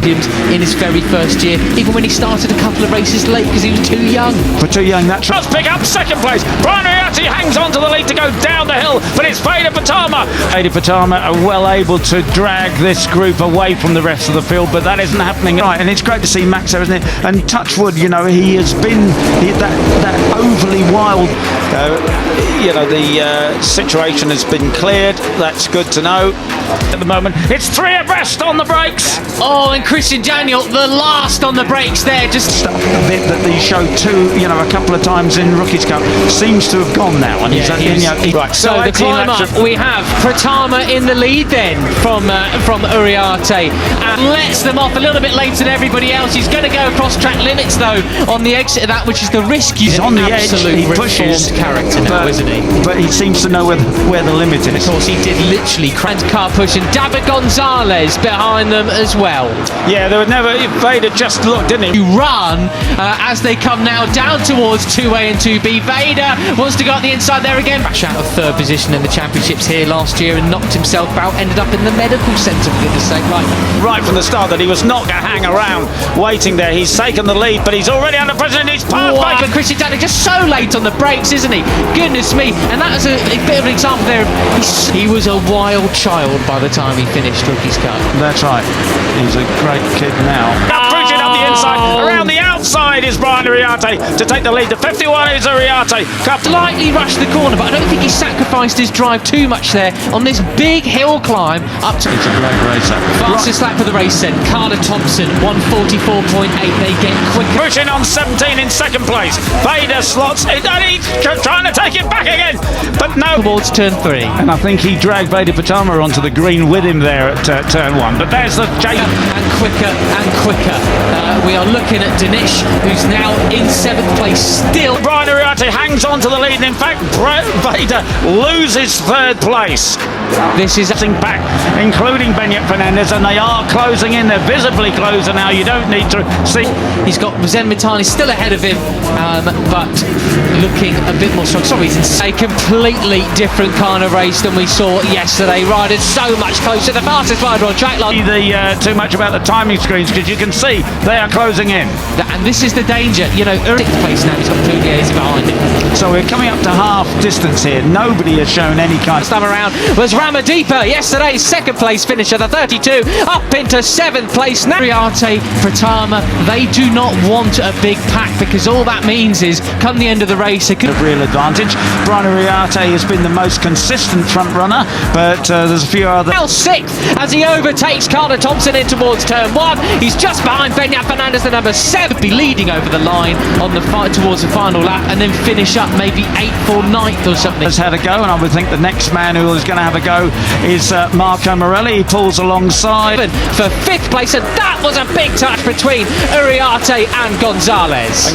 in his very first year, even when he started a couple of races late because he was too young. That's right. Pick up second place. Brian Riatti hangs on to the lead to go down the hill, but it's Veda Pratama. Veda Pratama are well able to drag this group away from the rest of the field, but that isn't happening. Right, and it's great to see Max there, isn't it? And touch wood, he has been that overly wild. The situation has been cleared. That's good to know. At the moment, it's 3 abreast on the brakes. Oh, and Christian Daniel, the last on the brakes there, just a bit that he showed a couple of times in Rookies Cup seems to have gone now. And right. So the climb up, we have Pratama in the lead then from Uriarte, and lets them off a little bit later than everybody else. He's going to go across track limits though on the exit of that, which is the risk. He's on the edge. He pushes character now, isn't he? But he seems to know where the limit is. Of course, he did literally crank car push, and David Gonzalez behind them as well. Yeah, there would never. Veda just looked, didn't he? Run as they come now down towards 2A and 2B. Veda wants to go up the inside there again. Back out of third position in the championships here last year and knocked himself out. Ended up in the medical centre for goodness sake. Right from the start that he was not going to hang around waiting there. He's taken the lead, but he's already under pressure and he's passed by. But Christian Daniel just so late on the brakes, isn't he? Goodness me. And that was a bit of an example there. He was a wild child by the time he finished Rookies Cup. That's right. He's a great kid now. Pushing up the inside. Around the outside is Brian Uriarte to take the lead. The 51 is Uriarte. Slightly rushed the corner, but I don't think he sacrificed his drive too much there on this big hill climb up to... It's a great racer. Fastest lap of the race then. Carter Thompson, 144.8. They get quicker. Pushing on 17 in second place. Veda slots it, and he's trying to take it back again, but no. Towards turn 3. And I think he dragged Veda Pratama onto the green with him there at turn 1. But there's the chase. And quicker and quicker. We are looking at Dinesh, who's now in 7th place still. Brian Uriarte hangs on to the lead, and in fact, Veda loses 3rd place. This is back, including Benyat Fernandez, and they are closing in. They're visibly closing now. You don't need to see. He's got Zen Mitani still ahead of him, but looking a bit more strong. Sorry, he's in a completely different kind of race than we saw yesterday. Riders so much closer. The fastest rider on track line. Too much about the timing screens, because you can see they are closing in. And this is the danger. 6th place now. He's got Pugliese behind him. So we're coming up to half distance here. Nobody has shown any kind. This time around was Ramadeepa, yesterday's 2nd place finisher, the 32, up into 7th place. Now Uriarte, Pratama, they do not want a big pack, because all that means is come the end of the race, it could have real advantage. Brian Uriarte has been the most consistent front runner, but there's a few other. Now 6th as he overtakes Carter Thompson in towards turn 1. He's just behind Benyat Fernandez, the number 7, be leading over the line on the fight towards the final lap, and then finish up maybe 8th or 9th or something. Has had a go, and I would think the next man who is going to have a go is Marco Morelli. He pulls alongside for 5th place, and that was a big touch between Uriarte and Gonzalez.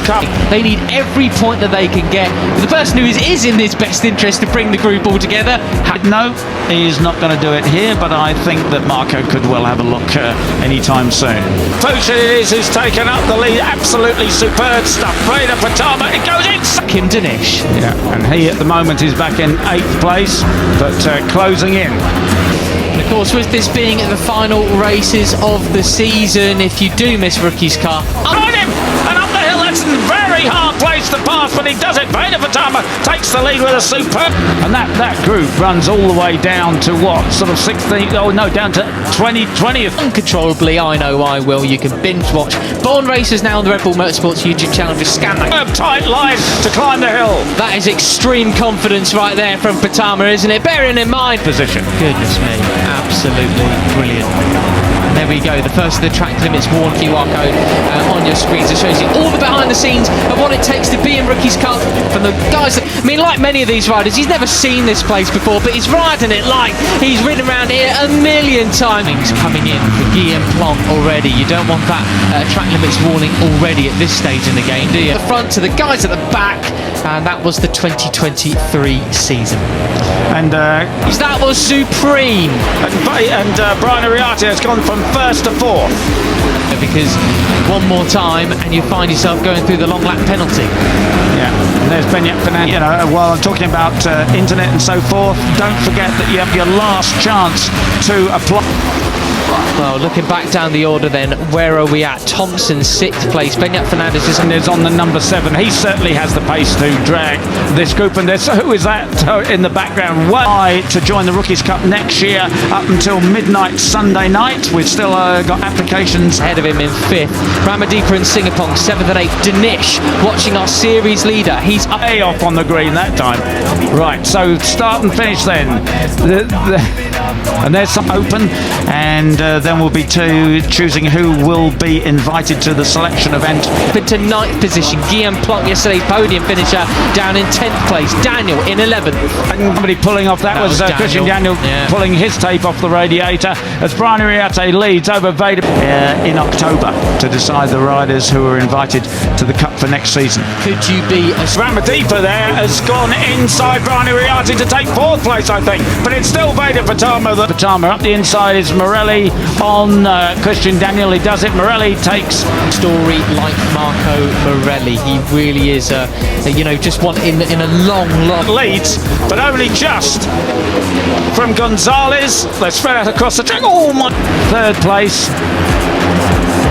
They need every point that they can get. The person who is in his best interest to bring the group all together. No, he's not going to do it here, but I think that Marco could well have a look anytime soon. Fuchs it is who's taken up the lead. Absolutely superb stuff. Veda Pratama, it goes in. Kim Dinesh. Yeah, and he at the moment is back in 8th place, but closing in. And of course, with this being the final races of the season, if you do miss Rookies Cup, behind him and up the hill. That's a very hard place to pass, but he does it. Veda Pratama takes the lead with a superb. And that group runs all the way down to what? Sort of 16th? Oh no, down to 20th. Uncontrollably, I know I will. You can binge watch Born Racers now on the Red Bull Motorsports YouTube channel. Just scan that. Tight line to climb the hill. That is extreme confidence right there from Pratama, isn't it? Bearing in mind. Position. Goodness me. Absolutely brilliant. And there we go, the first of the track limits worn QR code on your screens. It shows you all the behind the scenes of what it takes to be in Rookies Cup from the guys that, like many of these riders, he's never seen this place before, but he's riding it like he's ridden around here a million times. He's coming in for Guillaume Plante already. You don't want that track limits warning already at this stage in the game, do you? The front to the guys at the back, and that was the 2023 season. And that was supreme. And Brian Uriarte has gone from 1st to 4th. Because one more time and you find yourself going through the long lap penalty. Yeah, and there's Benyat Fernandez. While I'm talking about internet and so forth, don't forget that you have your last chance to apply. Well, looking back down the order then, where are we at? Thompson, 6th place. Beñat Fernandez is on the number 7. He certainly has the pace to drag this group. And there's, who is that in the background? Why to join the Rookies Cup next year up until midnight Sunday night. We've still got applications ahead of him in 5th. Ramadeepa and Singapong 7th and 8th. Danish watching our series leader. He's way off on the green that time. Right, so start and finish then. And there's some open, and then we'll be choosing who will be invited to the selection event. But to 9th position, Guillaume Plonk, yesterday's podium finisher, down in 10th place. Daniel in 11th. And somebody pulling off, that was Christian Daniel pulling his tape off the radiator as Brian Uriarte leads over Veda in October to decide the riders who are invited to the Cup for next season. Could you be a... Ramadeepa there has gone inside Brian Uriarte to take 4th place, I think, but it's still Veda Pratama. Pratama up the inside is Morelli on Christian Daniel. He does it. Morelli takes story like Marco Morelli. He really is just one in a long leads, but only just from Gonzalez. They're spread out across the track. Oh my! 3rd place.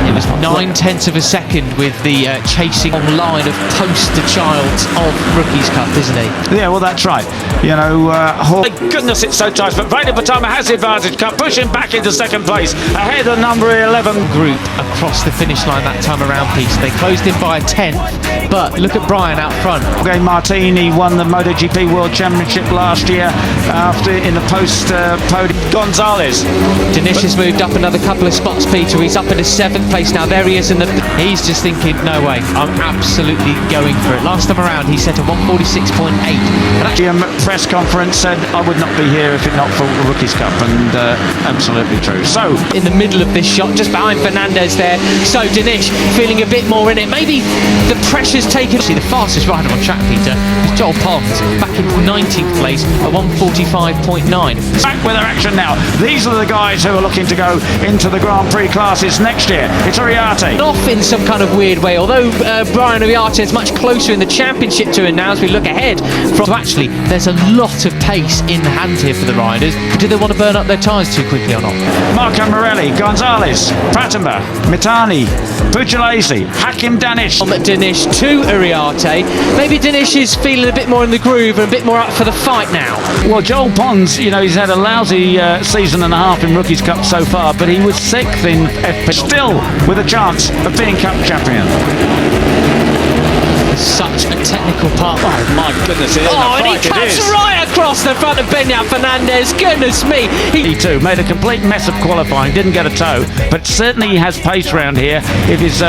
It was 9/10 of a second with the chasing line of poster childs of Rookies Cup, isn't he? Yeah, well, that's right. Thank goodness it's so tight, but Veda Pratama has the advantage. Cup pushing back into 2nd place, ahead of number 11 group across the finish line that time around piece. They closed in by a 10th, but look at Brian out front. Okay, Martini won the MotoGP World Championship last year after in the post podium. Gonzalez. Danish has moved up another couple of spots, Peter. He's up in a 7th place now. There he is he's just thinking, no way, I'm absolutely going for it. Last time around he set a 146.8. Press conference said I would not be here if it not for the Rookies Cup, and absolutely true. So in the middle of this shot, just behind Fernandez there, so Danish feeling a bit more in it. Maybe the pressure's taken. See, the fastest rider on track, Peter, is Joel Pons, back in 19th place at 145.9. Back with their action now. These are the guys who are looking to go into the Grand Prix classes next year. It's Uriarte. Off in some kind of weird way, although Brian Uriarte is much closer in the championship to him now as we look ahead. Actually, there's a lot of pace in hand here for the riders. Do they want to burn up their tyres too quickly or not? Marco Morelli, Gonzalez, Pratama, Mitani, Pugliese, Hakim Danish. Danish to Uriarte. Maybe Danish is feeling a bit more in the groove and a bit more up for the fight now. Well, Joel Pons, he's had a lousy season and a half in Rookies Cup so far, but he was 6th in FP, still with a chance of being Cup champion. Such a technical part. Oh my goodness! And he cuts right across the front of Beñat Fernandez. Goodness me! He too made a complete mess of qualifying. Didn't get a toe, but certainly he has pace around here. If his